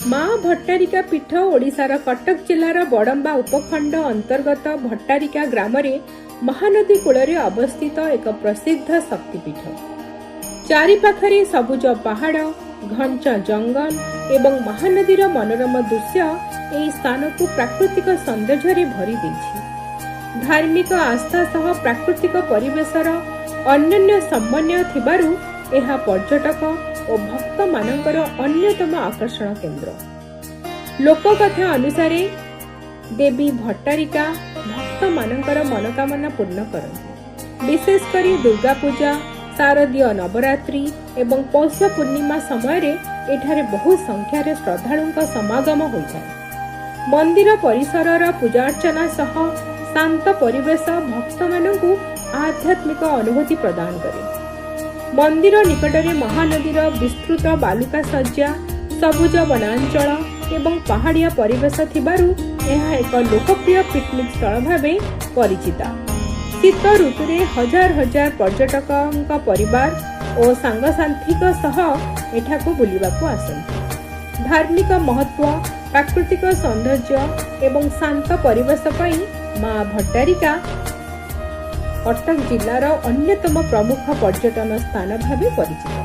माँ भट्टारिका पीठ ओडिशार कटक जिलार बड़म्बा उपखंड अंतर्गत भट्टारिका ग्राम महानदी कूल अवस्थित एक प्रसिद्ध शक्तिपीठ। चारिपाखरे सबुज पहाड़, घंच जंगल एवं महानदीर मनोरम दृश्य एही स्थान को प्राकृतिक सौंदर्य भरी देछि। धार्मिक आस्था सह प्राकृतिक परिवेशर अन्योन्य समन्वय थिबारु एहा पर्यटक और भक्त मानकर अन्यतम आकर्षण केंद्र। लोककथा अनुसार देवी भट्टारिका भक्त मानकर मनोकामना पूर्ण करती। विशेषकर दुर्गा पूजा, शारदीय नवरात्रि एवं पौष पूर्णिमा समय एठारे बहु संख्यार श्रद्धालुंक समागम होइଥାଏ। मंदिर परिसरर पूजा अर्चना सह शांत परिवेश भक्त मानकु आध्यात्मिक अनुभूति प्रदान करे। मंदिर निकटरे महानदीर विस्तृत बालुका सज्जा, सबुज वनांचल एवं पहाड़िया परिवेश थिबारु एहा एक लोकप्रिय पिकनिक स्थल भावे परिचित। शीत ऋतुरे हजार हजार पर्यटकଙ୍କ परिवार और सांगसांथिक सह एठाको बुलिबाकू आसନ୍ତି। धार्मिक महत्व, प्राकृतिक सौंदर्य एवं शांत परिवेश पई माँ भट्टारिका कटक जिलार अन्यतम प्रमुख पर्यटन स्थान भावे परिचित।